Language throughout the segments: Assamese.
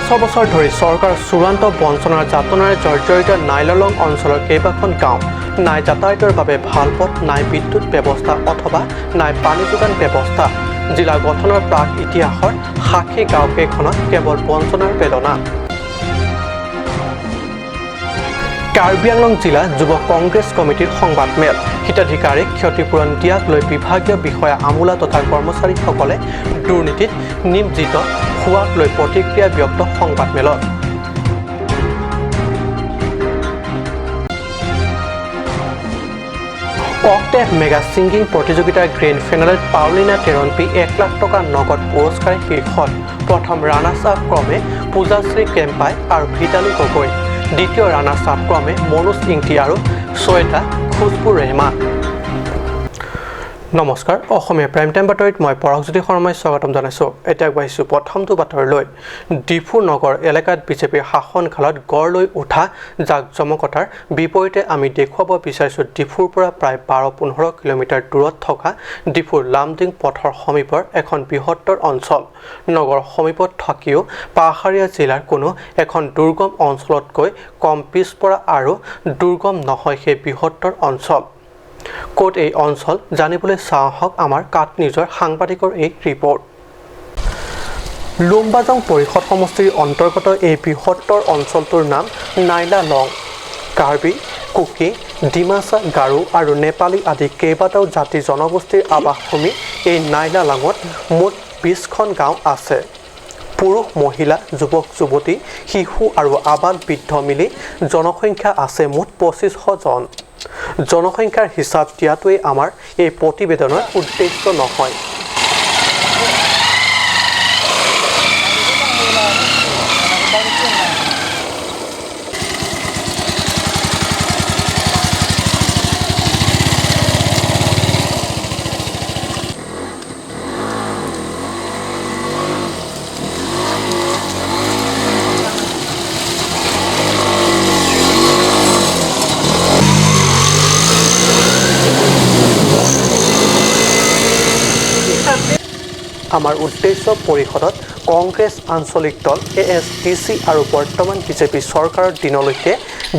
বছৰ বছৰ ধৰি চৰকাৰৰ চূড়ান্ত বঞ্চনাৰ যাতনাৰে জৰ্জৰিত নাইললং অঞ্চলৰ কেইবাখন গাঁও নাই যাতায়াতৰ বাবে ভাল পথ, নাই বিদ্যুৎ ব্যৱস্থা অথবা নাই পানী যোগান ব্যৱস্থা। জিলা গঠনৰ প্ৰাক ইতিহাসৰ সাক্ষী গাঁওকেইখনত কেৱল বঞ্চনাৰ বেদনা। কাৰ্বি আংলং জিলা যুৱ কংগ্ৰেছ কমিটিৰ সংবাদমেল। হিতাধিকাৰীক ক্ষতিপূৰণ দিয়াক লৈ বিভাগীয় বিষয়া আমোলা তথা কৰ্মচাৰীসকলে দুৰ্নীতিত নিমজ্জিত হোৱাক লৈ প্ৰতিক্ৰিয়া ব্যক্ত সংবাদমেলত। অক্টেভ মেগা ছিংগিং প্ৰতিযোগিতাৰ গ্ৰেণ্ড ফিনালত পাউলিনা টেৰনপি 1 লাখ টকা নগদ পুৰস্কাৰে শীৰ্ষত। প্ৰথম ৰাণাৰ্ছ আপ ক্ৰমে পূজাশ্ৰী কেম্পাই আৰু ভিটালী গগৈ, দ্বিতীয় ৰাণাৰ্ছ আপ ক্ৰমে মনোজ ইংতি আৰু শ্বেতা খুছবু ৰেহমান। নমস্কাৰ, অসমীয়া প্ৰাইম টাইম বাতৰিত মই পৰকজ্যোতি শৰ্মাই স্বাগতম জনাইছোঁ। এতিয়া আগবাঢ়িছোঁ প্ৰথমটো বাতৰিলৈ। ডিফু নগৰ এলেকাত বিজেপিৰ শাসনকালত গঢ় লৈ উঠা জাক জমকতাৰ বিপৰীতে আমি দেখুৱাব বিচাৰিছোঁ ডিফুৰ পৰা প্ৰায় 12-15 কিলোমিটাৰ দূৰত থকা ডিফুৰ লামডিং পথৰ সমীপৰ এখন বৃহত্তৰ অঞ্চল। নগৰ সমীপত থাকিও পাহাৰীয়া জিলাৰ কোনো এখন দুৰ্গম অঞ্চলতকৈ কম পিছপৰা আৰু দুৰ্গম নহয় সেই বৃহত্তৰ অঞ্চল। ক'ত এই অঞ্চল জানিবলৈ চাওঁ আহক আমাৰ কাটনিউজৰ সাংবাদিকৰ এই ৰিপৰ্ট। লুম্বাজং পৰিষদ সমষ্টিৰ অন্তৰ্গত এই বৃহত্তৰ অঞ্চলটোৰ নাম নাইলা লং। কাৰ্বি, কুকি, ডিমাছা, গাৰো আৰু নেপালী আদি কেইবাটাও জাতি জনগোষ্ঠীৰ আৱাসভূমি এই নাইলা লঙত মুঠ 20খন গাঁও আছে। পুৰুষ, মহিলা, যুৱক যুৱতী, শিশু আৰু আবাল বৃদ্ধ মিলি জনসংখ্যা আছে মুঠ 2500 জন। জনসংখ্যাৰ হিচাপ দিয়াটোৱেই আমাৰ এই প্ৰতিবেদনৰ উদ্দেশ্য নহয়। আমাৰ উদ্দেশ্য পৰিষদত কংগ্ৰেছ আঞ্চলিক দল ASDC আৰু বৰ্তমান বিজেপি চৰকাৰৰ দিনলৈকে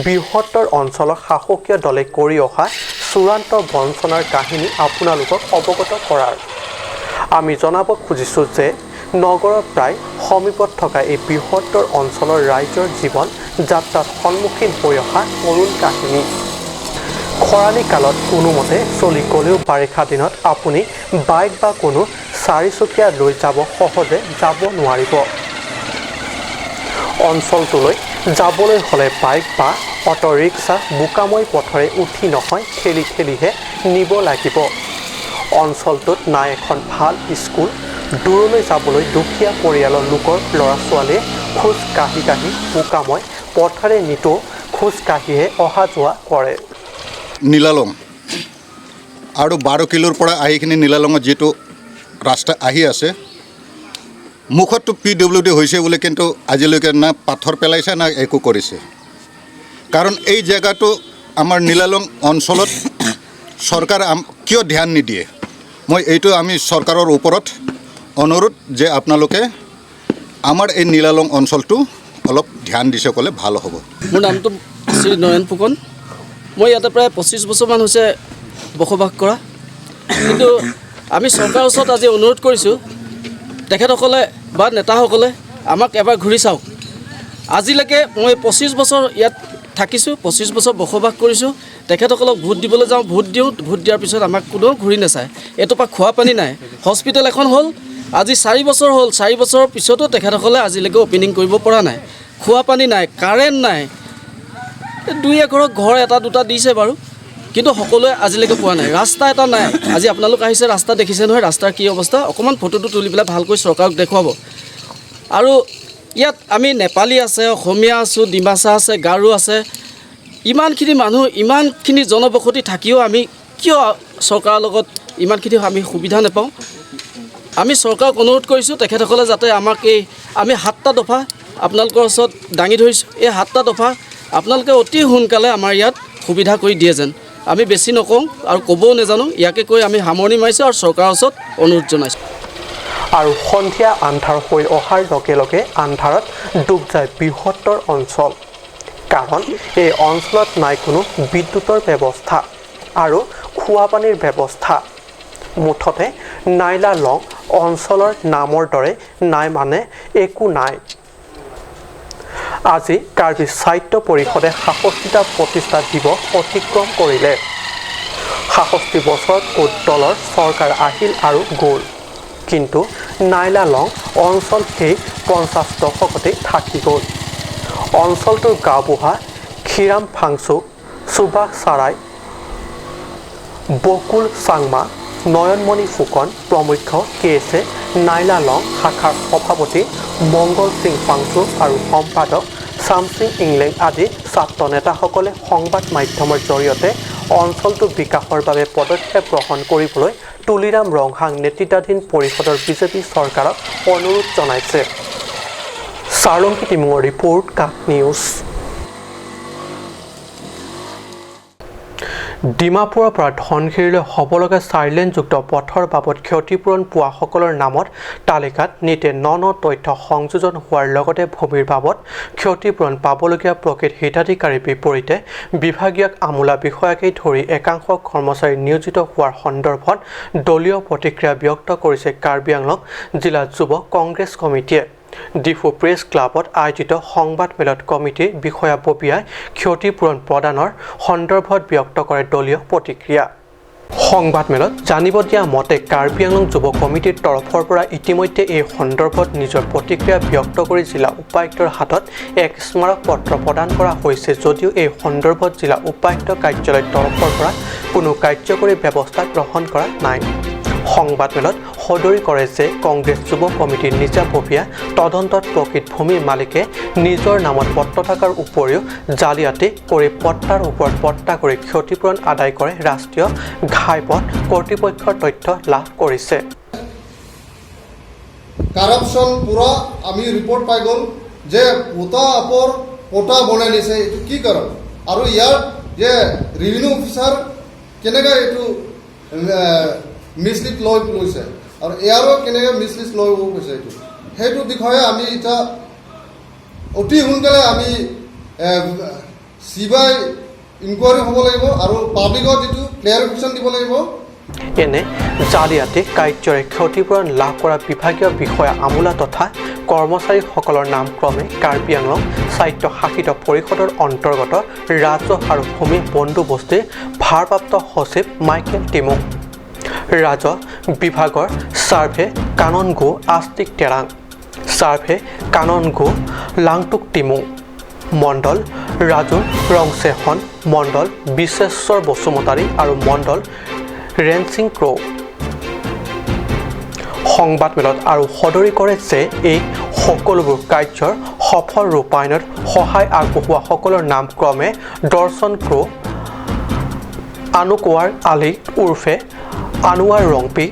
বৃহত্তৰ অঞ্চলৰ শাসকীয় দলে কৰি অহা চূড়ান্ত বঞ্চনাৰ কাহিনী আপোনালোকক অৱগত কৰাৰ। আমি জনাব খুজিছোঁ যে নগৰৰ প্ৰায় সমীপত থকা এই বৃহত্তৰ অঞ্চলৰ ৰাইজৰ জীৱন যাত্ৰাত সন্মুখীন হৈ অহা কৰুণ কাহিনী। খৰালি কালত কোনোমতে চলি গ'লেও বাৰিষা দিনত আপুনি বাইক বা কোনো চাৰিচকীয়া লৈ সহজে যাব নোৱাৰিব। অঞ্চলটোলৈ যাবলৈ হ'লে বাইক বা অটো ৰিক্সা বোকাময় পথৰে উঠি নহয় ঠেলি ঠেলিহে নিব লাগিব। অঞ্চলটোত নাই এখন ভাল স্কুল। দূৰলৈ যাবলৈ দুখীয়া পৰিয়ালৰ লোকৰ ল'ৰা ছোৱালীয়ে খোজ কাঢ়ি কাঢ়ি বোকাময় পথেৰে নিতৌ খোজ কাঢ়িহে অহা যোৱা কৰে। নীলালং আৰু 12 কিলোৰ পৰা আহিখিনি নীলালঙত যিটো ৰাস্তা আহি আছে, মুখততো PWD হৈছে বুলি, কিন্তু আজিলৈকে না পাথৰ পেলাইছে না একো কৰিছে। কাৰণ এই জেগাটো আমাৰ নীলালং অঞ্চলত চৰকাৰে কিয় ধ্যান নিদিয়ে? মই এইটো আমি চৰকাৰৰ ওপৰত অনুৰোধ যে আপোনালোকে আমাৰ এই নীলালং অঞ্চলটো অলপ ধ্যান দিছে ক'লে ভাল হ'ব। মোৰ নামটো শ্ৰী নয়ন ফুকন। মই ইয়াতে প্ৰায় 25 বছৰমান হৈছে বসবাস কৰা। কিন্তু আমি চৰকাৰৰ ওচৰত আজি অনুৰোধ কৰিছোঁ, তেখেতসকলে বা নেতাসকলে আমাক এবাৰ ঘূৰি চাওক। আজিলৈকে মই 25 বছৰ ইয়াত থাকিছোঁ, 25 বছৰ বসবাস কৰিছোঁ। তেখেতসকলক ভোট দিবলৈ যাওঁ, ভোট দিওঁ, ভোট দিয়াৰ পিছত আমাক কোনেও ঘূৰি নাচায়। এইটোৰ পৰা খোৱা পানী নাই। হস্পিটেল এখন হ'ল, আজি 4 বছৰ হ'ল। 4 বছৰৰ পিছতো তেখেতসকলে আজিলৈকে অপেনিং কৰিব পৰা নাই। খোৱা পানী নাই, কাৰেণ্ট নাই। 2-1 ঘৰ এটা দুটা দিছে বাৰু, কিন্তু সকলোৱে আজিলৈকে পোৱা নাই। ৰাস্তা এটা নাই। আজি আপোনালোক আহিছে, ৰাস্তা দেখিছে নহয়, ৰাস্তাৰ কি অৱস্থা। অকণমান ফটোটো তুলি পেলাই ভালকৈ চৰকাৰক দেখুৱাব। আৰু ইয়াত আমি নেপালী আছে, অসমীয়া আছোঁ, ডিমাছা আছে, গাৰো আছে। ইমানখিনি মানুহ, ইমানখিনি জনবসতি থাকিও আমি কিয় চৰকাৰৰ লগত ইমানখিনি আমি সুবিধা নাপাওঁ? আমি চৰকাৰক অনুৰোধ কৰিছোঁ, তেখেতসকলে যাতে আমাক আমি 7টা দফা আপোনালোকৰ ওচৰত দাঙি ধৰিছোঁ। এই 7টা দফা আপোনালোকে অতি সোনকালে আমাৰ ইয়াত সুবিধা কৰি দিয়ে যেন। আমি বেছি নকওঁ আৰু ক'বও নাজানো। ইয়াকে কৈ আমি সামৰণি মাৰিছোঁ আৰু চৰকাৰৰ ওচৰত অনুৰোধ জনাইছোঁ। আৰু সন্ধিয়া আন্ধাৰ হৈ অহাৰ লগে লগে আন্ধাৰত ডুব যায় বৃহত্তৰ অঞ্চল কাৰণ এই অঞ্চলত নাই কোনো বিদ্যুতৰ ব্যৱস্থা আৰু খোৱা পানীৰ ব্যৱস্থা মুঠতে নাইলা লং অঞ্চলৰ নামৰ দৰে নাই মানে একো নাই আজি কাৰ্বি সাহিত্য পৰিষদে ৬৭টা প্ৰতিষ্ঠা দিৱস অতিক্ৰম কৰিলে ৬৬ বছৰত ক'ত দলৰ চৰকাৰ আহিল আৰু গ'ল কিন্তু নাইলা লং অঞ্চল সেই ৫০ দশকতে থাকি গ'ল অঞ্চলটোৰ গাঁওবুঢ়া ক্ষীৰাম ফাংচুক সুভাষ চাৰাই বকুল চাংমা নয়নমণি ফুকন প্ৰমুখ্য কেছে নাইলা লং শাখাৰ সভাপতি মংগল সিং ফাংচু আৰু সম্পাদক চামসিং ইংলেং আদি ছাত্ৰ নেতাসকলে সংবাদ মাধ্যমৰ জৰিয়তে অঞ্চলটোৰ বিকাশৰ বাবে পদক্ষেপ গ্ৰহণ কৰিবলৈ তুলিৰাম ৰংহাং নেতৃত্বাধীন পৰিষদৰ বিজেপি চৰকাৰক অনুৰোধ জনাইছে চাৰংকি টিমুৰ ৰিপৰ্ট কাট নিউজ ডিমাপুৰৰ পৰা ধনশিৰিলৈ হ'ব লগা 4 লেনযুক্ত পথৰ বাবদ ক্ষতিপূৰণ পোৱাসকলৰ নামত তালিকাত নিতে ন তথ্য সংযোজন হোৱাৰ লগতে ভূমিৰ বাবদ ক্ষতিপূৰণ পাবলগীয়া প্ৰকৃত হিতাধিকাৰীৰ বিপৰীতে বিভাগীয় আমোলা বিষয়াকে ধৰি একাংশ কৰ্মচাৰী নিয়োজিত হোৱাৰ সন্দৰ্ভত দলীয় প্ৰতিক্ৰিয়া ব্যক্ত কৰিছে কাৰ্বি আংলং জিলা যুৱ কংগ্ৰেছ কমিটিয়ে ডিফু প্ৰেছ ক্লাবত আয়োজিত সংবাদ মেলত কমিটিৰ বিষয়া ববিয়াই ক্ষতিপূৰণ প্ৰদানৰ সন্দৰ্ভত ব্যক্ত কৰে দলীয় প্ৰতিক্ৰিয়া সংবাদ মেলত জানিব দিয়া মতে কাৰ্বি আংলং যুৱ কমিটিৰ তৰফৰ পৰা ইতিমধ্যে এই সন্দৰ্ভত নিজৰ প্ৰতিক্ৰিয়া ব্যক্ত কৰি জিলা উপায়ুক্তৰ হাতত এক স্মাৰক পত্ৰ প্ৰদান কৰা হৈছে যদিও এই সন্দৰ্ভত জিলা উপায়ুক্ত কাৰ্যালয়ৰ তৰফৰ পৰা কোনো কাৰ্যকৰী ব্যৱস্থা গ্ৰহণ কৰা নাই সংবাদ মেলত সদৰি কৰে যে কংগ্ৰেছ যুৱ কমিটিৰ নিজাববীয়া তদন্তত প্ৰকৃত ভূমিৰ মালিকে নিজৰ নামত পট্ট থকাৰ উপৰিও জালিয়াতি কৰি পট্টাৰ ওপৰত পট্টা কৰি ক্ষতিপূৰণ আদায় কৰে ৰাষ্ট্ৰীয় ঘাইপথ কৰ্তৃপক্ষৰ তথ্য লাভ কৰিছে কাৰাপশ্যন পুৰা আমি ৰিপৰ্ট পাই গ'ল যে পোটা বনাই দিছে এইটো কি কাৰণ আৰু ইয়াৰ যে ৰেভিনিউ অফিচাৰ কেনেকৈ এইটো মিছলিড লৈছে আৰু ইয়াৰো কেনেকৈ মিছলিড লৈ গৈছে এইটো সেইটো বিষয়ে আমি এতিয়া অতি সোনকালে আমি চিবিআই ইনকুৱাৰী হ'ব লাগিব আৰু পাব্লিকৰ যিটো ক্লিয়াৰিফিকেশ্যন দিব লাগিব এনে জালিয়াতি কাৰ্যৰে ক্ষতিপূৰণ লাভ কৰা বিভাগীয় বিষয়া আমোলা তথা কৰ্মচাৰীসকলৰ নাম ক্ৰমে কাৰ্বি আংলং সাহিত্য শাসিত পৰিষদৰ অন্তৰ্গত ৰাজহ আৰু ভূমি বন্দোবস্তিৰ ভাৰপ্ৰাপ্ত সচিব মাইকেল টিমু ৰাজহ বিভাগৰ ছাৰ্ভে কানন গো আস্তিক টেৰাং ছাৰ্ভে কানন গো লাংটুক টিমু মণ্ডল ৰাজু ৰংচেহন মণ্ডল বিশ্বেশ্বৰ বসুমতাৰী আৰু মণ্ডল ৰেঞ্চিং ক্ৰ সংবাদ মেলত আৰু সদৰি কৰে যে এই সকলোবোৰ কাৰ্যৰ সফল ৰূপায়ণত সহায় আগবঢ়োৱাসকলৰ নাম ক্ৰমে দৰ্শন ক্ৰ আনুকুৱাৰ আলী উৰ্ফে আনোৱাৰ ৰংপি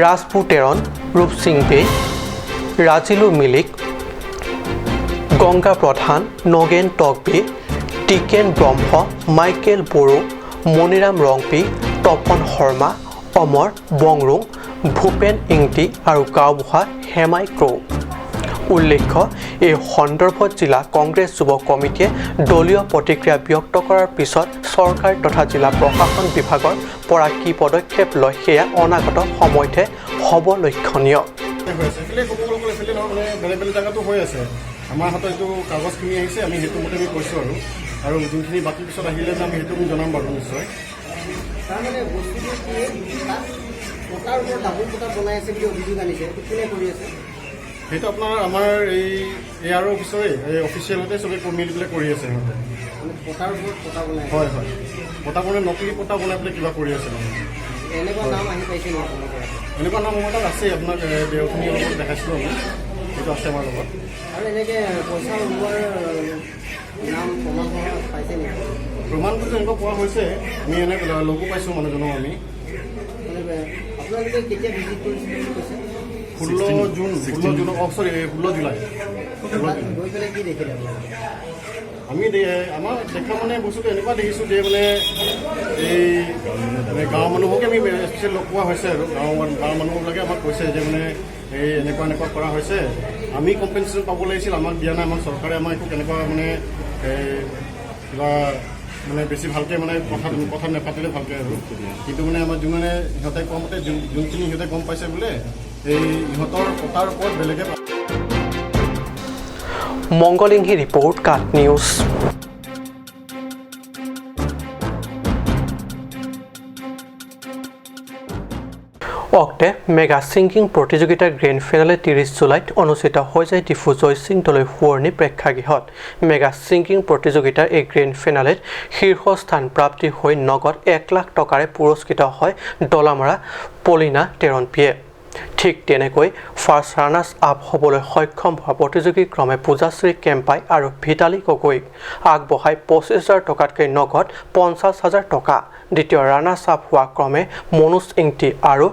ৰাজপু টেৰণ ৰূপসিং বে ৰাজিলু মিলিক গংগা প্ৰধান নগেন টকবি টিকেন ব্ৰহ্ম মাইকেল বড়ো মণিৰাম ৰংপি তপন শৰ্মা অমৰ বংৰুং ভূপেন ইংটি আৰু গাঁওবুঢ়া হেমাই ক্ৰ উল্লেখ্য এই সন্দৰ্ভত জিলা কংগ্ৰেছ যুৱ কমিটিয়ে দলীয় প্ৰতিক্ৰিয়া ব্যক্ত কৰাৰ পিছত চৰকাৰ তথা জিলা প্ৰশাসন বিভাগৰ পৰা কি পদক্ষেপ লয় সেয়া অনাগত সময়তে হ'ব লক্ষণীয় আমাৰ হাতত এইটো কাগজখিনি আহিছে আমি সেইটো মতে আমি কৈছোঁ আৰু যোনখিনি বাকী পিছত আহিলে আমি সেইটো আমি জনাম বাৰু নিশ্চয় তাৰমানে বস্তুটো পটাৰ ওপৰত ডাবুল পটা বনাই আছে বুলি অভিযোগ আনিছে কোনে কৰি আছে সেইটো আপোনাৰ আমাৰ এই এয়াৰ অফিচৰে এই অফিচিয়েলতে চবেই মিলি পেলাই কৰি আছে সিহঁতে পটাৰ ওপৰত পটা বনাই হয় পটা বনাই নকলি পটা বনাই পেলাই কিবা কৰি আছে মানে এনেকুৱা নাম আহি পাইছে নেকি এনেকুৱা নাম মোৰ তাত আছে আপোনাক দেওখিনি অলপ দেখাইছিলোঁ আমি সেইটো আছে আমাৰ লগত আৰু এনেকৈ পইচা ওলোৱাৰ নাম প্ৰমাণ পাইছে নেকি প্ৰমাণটো এনেকুৱা পোৱা হৈছে আমি এনে লগো পাইছোঁ মানুহজনক আমি আপোনালোকে কেতিয়া ভিজিট কৰিছিল বুলি কৈছে 16 জুলাই গৈ পেলাই কি দেখিলে আপোনালোকে আমি আমাৰ দেখা মানে বস্তুটো এনেকুৱা দেখিছোঁ যে মানে এই মানে গাঁৱৰ মানুহকে আমি স্পেচিয়েল লগ পোৱা হৈছে আৰু গাঁৱৰ মানুহবিলাকে আমাক কৈছে যে মানে এই এনেকুৱা কৰা হৈছে আমি কম্পেনচেশ্যন পাব লাগিছিল আমাক দিয়া নাই আমাক চৰকাৰে আমাক একো কেনেকুৱা মানে কিবা মানে বেছি ভালকৈ মানে কথা নেপাতিলে ভালকৈ আৰু কিন্তু মানে আমাৰ যোনে সিহঁতে কমতে যোনখিনি সিহঁতে গম পাইছে বোলে এই ইহঁতৰ কথাৰ ওপৰত বেলেগে মংগলিংহি ৰিপৰ্ট কাট নিউজ অক্টে মেগা ছিংকিং প্ৰতিযোগিতাৰ গ্ৰেণ্ড ফিনালে 30 জুলাইত অনুষ্ঠিত হৈ যায় ডিফু জয়সিং দলৈ শুৱনি প্ৰেক্ষাগৃহত মেগা ছিংকিং প্ৰতিযোগিতাৰ এই গ্ৰেণ্ড ফিনালেত শীৰ্ষস্থান প্ৰাপ্তি হৈ নগদ 1 লাখ টকাৰে পুৰস্কৃত হয় ডলামৰা পলিনা টেৰনপিয়ে ঠিক তেনেকৈ ফাৰ্ষ্ট ৰানাৰ্ছ আপ হ'বলৈ সক্ষম হোৱা প্ৰতিযোগী ক্ৰমে পূজাশ্ৰী কেম্পাই আৰু ভিটালী গগৈক আগবঢ়াই 25,000 টকাতকৈ নগদ 50,000 টকা দ্বিতীয় ৰানাৰ্ছ আপ হোৱা ক্ৰমে মনোজ ইংটি আৰু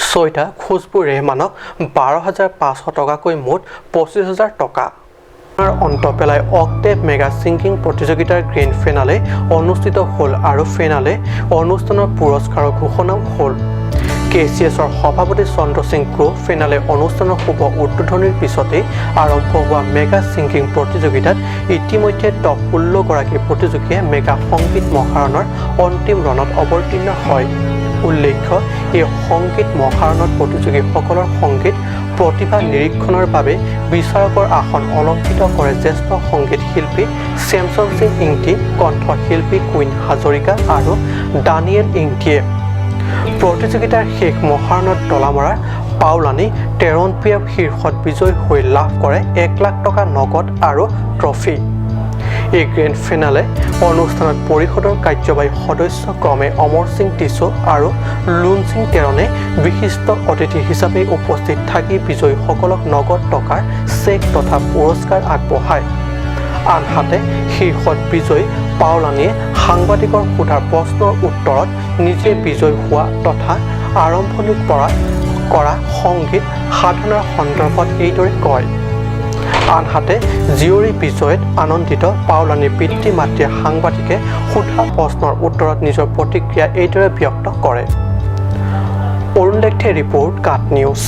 ছয়টা খুশবু ৰেহমানক 12,500 টকাকৈ মুঠ 25,000 টকা অন্ত পেলাই অক্টেভ মেগা ছিংকিং প্ৰতিযোগিতাৰ গ্ৰেণ্ড ফিনালে অনুষ্ঠিত হ'ল আৰু ফিনালে অনুষ্ঠানৰ পুৰস্কাৰৰ ঘোষণাও হ'ল KCSৰ সভাপতি চন্দ্ৰ সিং ক্ৰু ফিনালে অনুষ্ঠানৰ শুভ উদ্বোধনীৰ পিছতে আৰম্ভ হোৱা মেগা ছিংকিং প্ৰতিযোগিতাত ইতিমধ্যে টপ 16 গৰাকী প্ৰতিযোগীয়ে মেগা সংগীত মহাৰণৰ অন্তিম ৰণত অৱতীৰ্ণ হয় উল্লেখ্য এই সংগীত মহাৰণত প্ৰতিযোগীসকলৰ সংগীত প্ৰতিভা নিৰীক্ষণৰ বাবে বিচাৰকৰ আসন অলংকৃত কৰে জ্যেষ্ঠ সংগীত শিল্পী চেমছন সিং ইংটি কণ্ঠশিল্পী কুইন হাজৰিকা আৰু ডানিয়েল ইংটিয়ে প্ৰতিযোগিতাৰ শেষ মহাৰণত ডলামৰাৰ পাউলানী টেৰনপিয়ে শীৰ্ষত বিজয়ী হৈ লাভ কৰে 1 লাখ টকা নগদ আৰু ট্ৰফি এই গ্ৰেণ্ড ফিনালে অনুষ্ঠানত পৰিষদৰ কাৰ্যবাহী সদস্য ক্ৰমে অমৰ সিং টিছো আৰু লুন সিং টেৰনে বিশিষ্ট অতিথি হিচাপে উপস্থিত থাকি বিজয়ীসকলক নগদ টকাৰ চেক তথা পুৰস্কাৰ আগবঢ়ায় আনহাতে শীৰ্ষত বিজয়ী পাউলানীয়ে সাংবাদিকৰ সোধা প্ৰশ্নৰ উত্তৰত নিজে বিজয়ী হোৱা তথা আৰম্ভণিৰ পৰা কৰা সংগীত সাধনাৰ সন্দৰ্ভত এইদৰে কয় আনহাতে জীয়ৰী বিজয়ত আনন্দিত পাউলানীৰ পিতৃ মাতৃয়ে সাংবাদিকে সোধা প্ৰশ্নৰ উত্তৰত নিজৰ প্ৰতিক্ৰিয়া এইদৰে ব্যক্ত কৰে অৰুণ লেথে ৰিপৰ্ট কাট নিউজ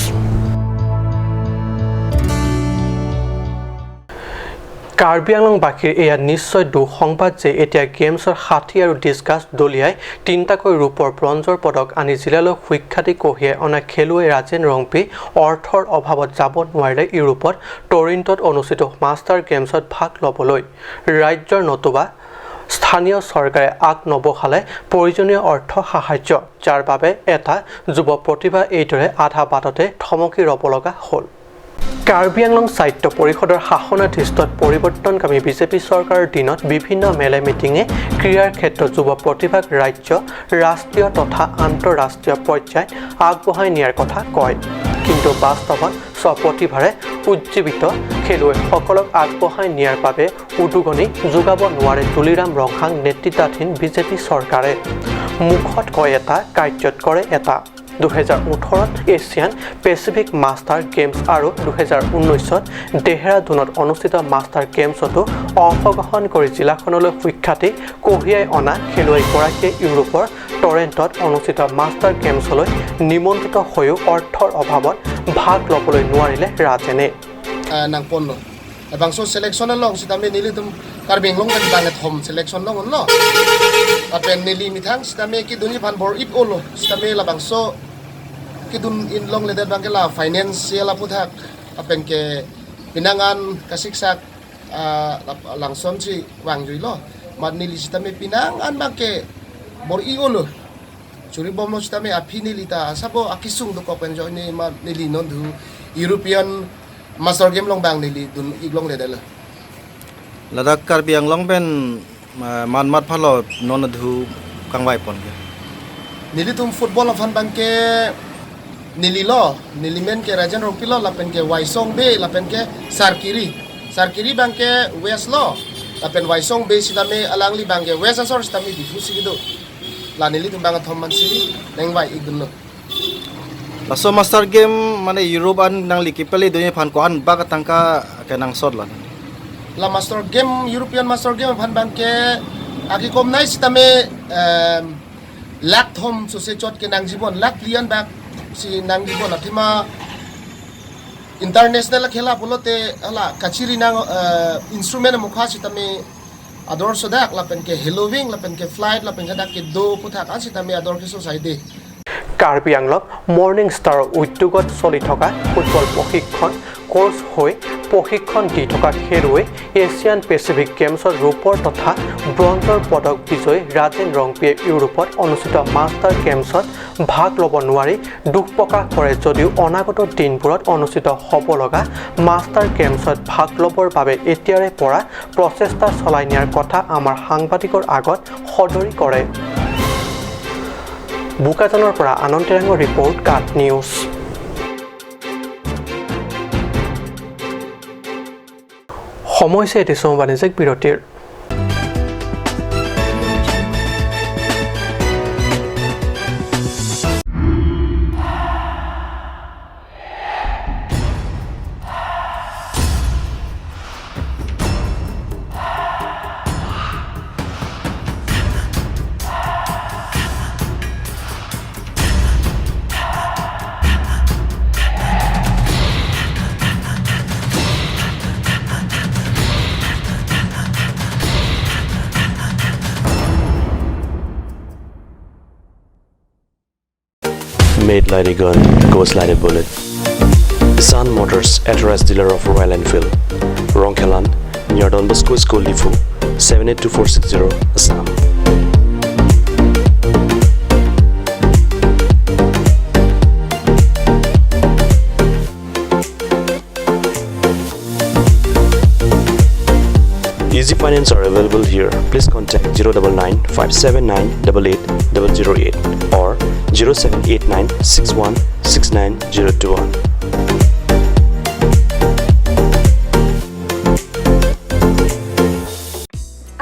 কাৰ্বি আংলংবাসীৰ এয়া নিশ্চয় দুঃসংবাদ যে এতিয়া গেমছৰ 60 আৰু ডিছকাছ দলিয়াই 3টাকৈ ৰূপৰ ব্ৰঞ্জৰ পদক আনি জিলালৈ সুখ্যাতি কঢ়িয়াই অনা খেলুৱৈ ৰাজেন ৰংপি অৰ্থৰ অভাৱত যাব নোৱাৰিলে ইউৰোপত টৰিণ্টত অনুষ্ঠিত মাষ্টাৰ গেমছত ভাগ ল'বলৈ ৰাজ্যৰ নতুবা স্থানীয় চৰকাৰে আগ নবঢ়ালে প্ৰয়োজনীয় অৰ্থ সাহায্য যাৰ বাবে এটা যুৱ প্ৰতিভা এইদৰে আধা বাটতে থমকি ৰ'ব লগা হ'ল কাৰ্বি আংলং সাহিত্য পৰিষদৰ শাসনাধিষ্ঠত পৰিৱৰ্তনকামী বিজেপি চৰকাৰৰ দিনত বিভিন্ন মেলে মিটিঙে ক্ৰীড়াৰ ক্ষেত্ৰত যুৱ প্ৰতিভাক ৰাজ্য ৰাষ্ট্ৰীয় তথা আন্তঃৰাষ্ট্ৰীয় পৰ্যায়ত আগবঢ়াই নিয়াৰ কথা কয় কিন্তু বাস্তৱত স্বপ্ৰতিভাৰে উজ্জীৱিত খেলুৱৈসকলক আগবঢ়াই নিয়াৰ বাবে উদগনি যোগাব নোৱাৰে তুলিৰাম ৰংহাং নেতৃত্বাধীন বিজেপি চৰকাৰে মুখত কয় এটা কাৰ্যত কৰে এটা 2018ত এছিয়ান পেচিফিক মাষ্টাৰ গেমছ আৰু 2019ত দেহৰাদুনত অনুষ্ঠিত মাষ্টাৰ গেমছতো অংশগ্ৰহণ কৰি জিলাখনলৈ সুখ্যাতি কঢ়িয়াই অনা খেলুৱৈগৰাকীয়ে ইউৰোপৰ টৰেণ্টত অনুষ্ঠিত মাষ্টাৰ গেমছলৈ নিমন্ত্ৰিত হৈও অৰ্থৰ অভাৱত ভাগ ল'বলৈ নোৱাৰিলে ৰাজেনে nangpono bangso selection long sitame nili tum karbeng long kan banget home selection long no apen nili mithang sitame ki duni ban bor ip olo sitame la bangso ki dun in long leder bangke la financial aputhak apen ke pinangan kasiksak langsom si wangjui lo mat nili sitame pinangan bangke bor i olo churi bom lo sitame api nili ta sabo akisung do kopen jo ni ma nili non du European master game long bang nili dun iglong le dela ladak Karbi Anglong ben manmat phalo non dhu kangwai pon ke nili tum football afan bang ke nili lo nili men ke rajan rong pilo lapen ke waisong be lapen ke sarkiri bang ke west lo lapen waisong be sidame alangli bang ke west asor sidame difusi gitu la nili tum bang thomman si nengwai igdun lo laso master game mane Europe an nang likipali dunia phan ko an ba katangka kenang sot lan la master game European master game phan ban ke aki kom nai sitame lak thom so se chot ke nang jibon lak lian bak si nang jibon athima international khela bolote ala kachiri nang instrument mukha sitame ador sodak lapen ke halloween lapen ke flight lapen ke dak ke do puthak asitame ador ke society Karbi Anglong morning ষ্টাৰৰ উদ্যোগত চলি থকা ফুটবল প্ৰশিক্ষণ কোৰ্চ হৈ প্ৰশিক্ষণ দি থকা খেলুৱৈ এছিয়ান পেচিফিক গেমছৰ ৰূপৰ তথা ব্ৰঞ্জৰ পদক বিজয়ী ৰাজেন ৰংপিয়ে ইউৰোপত অনুষ্ঠিত মাষ্টাৰ গেমছত ভাগ ল'ব নোৱাৰি দুখ প্ৰকাশ কৰে যদিও অনাগত দিনবোৰত অনুষ্ঠিত হ'ব লগা মাষ্টাৰ গেমছত ভাগ ল'বৰ বাবে এতিয়াৰে পৰা প্ৰচেষ্টা চলাই নিয়াৰ কথা আমাৰ সাংবাদিকৰ আগত সদৰি কৰে বুকাজনৰ পৰা আনন্দিৰাঙৰ ৰিপৰ্ট কাট নিউজ সময় হৈছে এটি বাণিজ্যিক বিৰতিৰ Made like a gun, goes like a bullet. Sun Motors, authorized dealer of Royal Enfield. Rongkelan, near Don Bosco School Lifu, 782460, Assam. Easy finance are available here. Please contact 099 579 88008 or 0789 61 69021.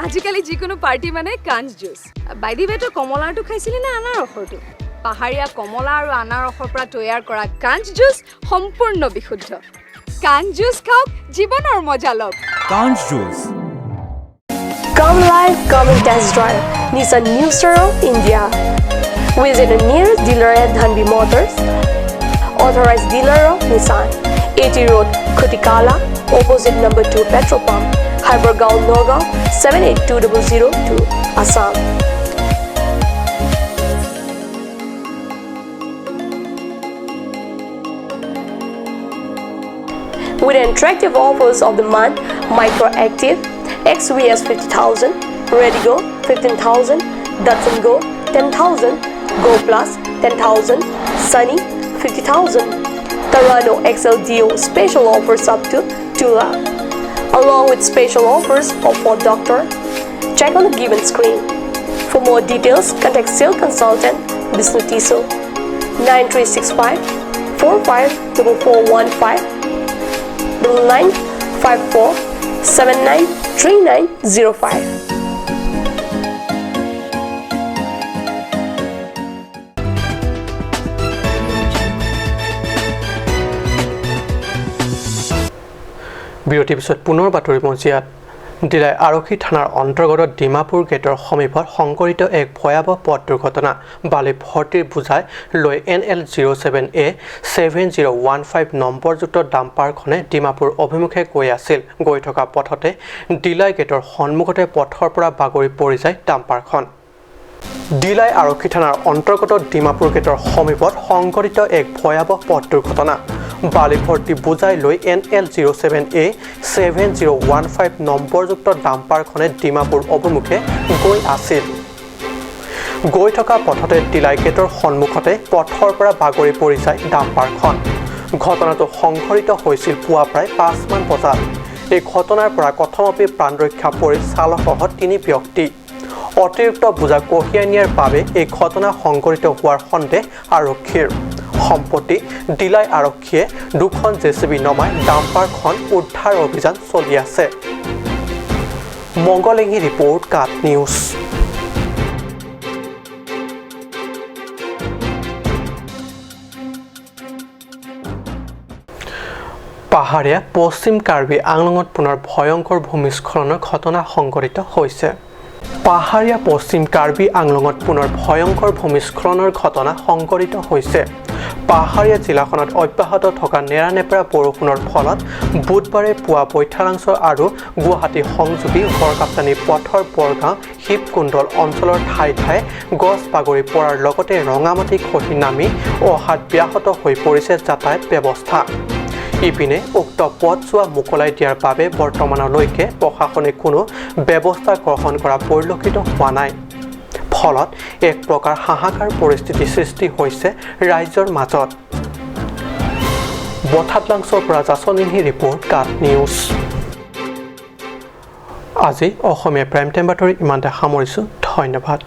আজিকালি যিকোনো পাৰ্টি মানে কাঞ্চ জুচ বাইদি বেটো কমলাটো খাইছিলি না আনাৰসৰটো পাহাৰীয়া কমলা আৰু আনাৰসৰ পৰা তৈয়াৰ কৰা কাঞ্চ জুচ সম্পূৰ্ণ বিশুদ্ধ কাঞ্চ জুচ খাওক জীৱনৰ মজা লওক কাঞ্চ juice Come live, come and test drive Nissan New Star India. Visit a nearest dealer at Dhanbi Motors. Authorized dealer of Nissan. 80 Road, Kutikala, opposite number 2 petrol pump, Hypergaon, Nagaon, 782002, Assam. With attractive offers of the month, Microactive, XVS 50,000, Redigo 15,000, Datsun Go 10,000, Go Plus 10,000, Sunny 50,000. Tarano XL Dio special offers up to 2 lakh. Along with special offers of for Doctor. Check on the given screen. For more details, contact sales consultant Vishnu Tiso 9365 454415 9954 793905. বিৰতিৰ পিছত পুনৰ বাতৰি মজিয়াত দিলাই আৰক্ষী থানাৰ অন্তৰ্গত ডিমাপুৰ গেটৰ সমীপত সংঘটিত এক ভয়াৱহ পথ দুৰ্ঘটনা বালি ভৰ্তিৰ বুজাই লৈ NL07A 7015 নম্বৰযুক্ত ডাম্পাৰখনে ডিমাপুৰ অভিমুখে গৈ থকা পথতে দিলাই গেটৰ সন্মুখতে পথৰ পৰা বাগৰি পৰি যায় ডাম্পাৰখন দিলাই আৰক্ষী থানাৰ অন্তৰ্গত ডিমাপুৰ গেটৰ সমীপত সংঘটিত এক ভয়াৱহ পথ দুৰ্ঘটনা বালি ভৰ্তি বুজাই লৈ NL07A 7015 নম্বৰযুক্ত ডাম্পাৰখনে ডিমাপুৰ অভিমুখে গৈ আছিল গৈ থকা পথতে দিলাই গেটৰ সন্মুখতে পথৰ পৰা বাগৰি পৰি যায় ডাম্পাৰখন ঘটনাটো সংঘটিত হৈছিল পুৱা প্ৰায় 5 মান বজাত এই ঘটনাৰ পৰা কথমপি প্ৰাণ ৰক্ষা পৰি চালকসহ 3 ব্যক্তি অতিৰিক্ত বুজা কঢ়িয়াই নিয়াৰ বাবে এই ঘটনা সংঘটিত হোৱাৰ সন্দেহ আৰক্ষীৰ সম্পত্তি দিলাই আৰক্ষীয়ে দুখন জেচিবি নমাই ডাম্পাৰখন উদ্ধাৰ অভিযান চলি আছে মংগলেঙি ৰিপৰ্ট কাট নিউজ পাহাৰীয়া পশ্চিম কাৰ্বি আংলঙত পুনৰ ভয়ংকৰ ভূমিস্খলনৰ ঘটনা সংঘটিত হৈছে পাহাৰীয়া পশ্চিম কাৰ্বি আংলঙত পুনৰ ভয়ংকৰ ভূমিস্খলনৰ ঘটনা সংঘটিত হৈছে পাহাৰীয়া জিলাখনত অব্যাহত থকা নেৰানেপেৰা বৰষুণৰ ফলত বুধবাৰে পুৱা বৈঠালাংচৰ আৰু গুৱাহাটী সংযোগী বৰকাপ্তানি পথৰ বৰগাঁও শিৱকুণ্ডল অঞ্চলৰ ঠাই ঠাই গছ বাগৰি পৰাৰ লগতে ৰঙামাটি খহি নামি অহাত ব্যাহত হৈ পৰিছে যাতায়াত ব্যৱস্থা ইপিনে উক্ত পথছোৱা মুকলাই দিয়াৰ বাবে বৰ্তমানলৈকে প্ৰশাসনে কোনো ব্যৱস্থা গ্ৰহণ কৰা পৰিলক্ষিত হোৱা নাই ফলত এক প্ৰকাৰ হাহাকাৰ পৰিস্থিতি সৃষ্টি হৈছে ৰাজ্যৰ মাজত বঠাটলাংচৰ পৰা জাচনিহি ৰিপৰ্ট কাট নিউজ আজি অসমীয়া প্ৰাইম টাইম বাতৰি ইমানতে সামৰিছোঁ ধন্যবাদ